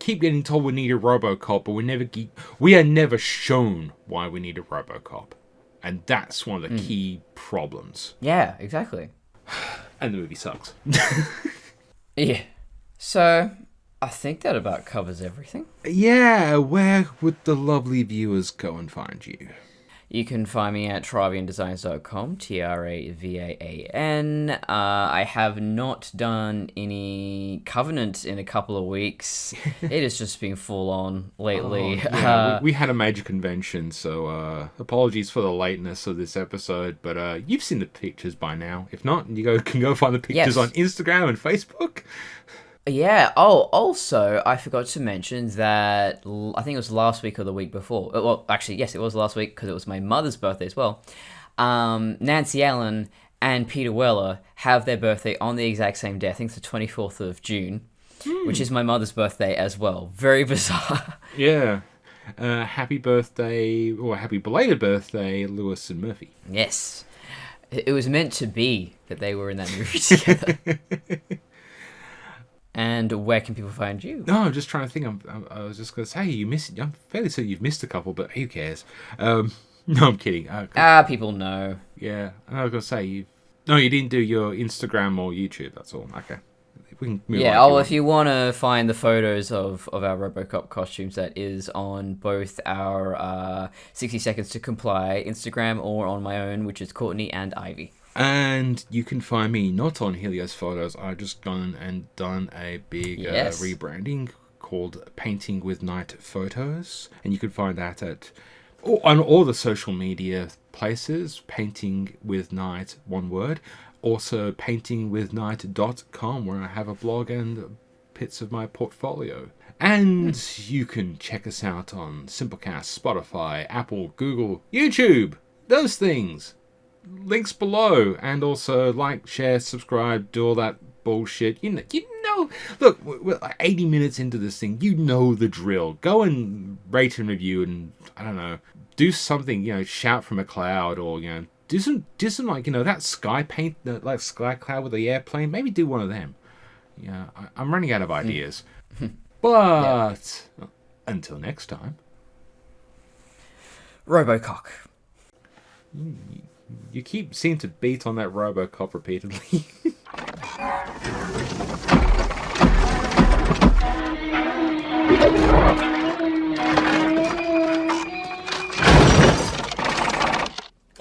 keep getting told we need a RoboCop, but we are never shown why we need a RoboCop. And that's one of the key problems. Yeah, exactly. And the movie sucks. Yeah. So... I think that about covers everything. Yeah, where would the lovely viewers go and find you? You can find me at traviandesigns.com, Travan. I have not done any Covenant in a couple of weeks. It has just been full on lately. We had a major convention, so apologies for the lateness of this episode, but you've seen the pictures by now. If not, you can go find the pictures on Instagram and Facebook. Yeah. Oh, also, I forgot to mention that I think it was last week or the week before. Well, actually, yes, it was last week because it was my mother's birthday as well. Nancy Allen and Peter Weller have their birthday on the exact same day. I think it's the 24th of June, which is my mother's birthday as well. Very bizarre. Yeah. Happy birthday, or happy belated birthday, Lewis and Murphy. Yes. It was meant to be that they were in that movie together. And where can people find you? No, I'm just trying to think. I was just going to say, I'm fairly certain you've missed a couple, but who cares? No, I'm kidding. People know. Yeah, I was going to say, you didn't do your Instagram or YouTube, that's all. Okay. We can move on if you want to find the photos of our RoboCop costumes, that is on both our 60 Seconds to Comply Instagram or on my own, which is Courtney and Ivy. And you can find me not on Helios Photos. I've just gone and done a big rebranding called Painting with Night Photos. And you can find that at On all the social media places, Painting with Night, one word. Also paintingwithnight.com, where I have a blog and bits of my portfolio. And you can check us out on Simplecast, Spotify, Apple, Google, YouTube, those things. Links below. And also like, share, subscribe, do all that bullshit. You know, look, we're 80 minutes into this thing. You know the drill. Go and rate and review and, I don't know, do something, shout from a cloud or, do some like, that sky paint, like sky cloud with the airplane. Maybe do one of them. Yeah, I'm running out of ideas. But until next time. Robocock. You seem to beat on that Robocop repeatedly.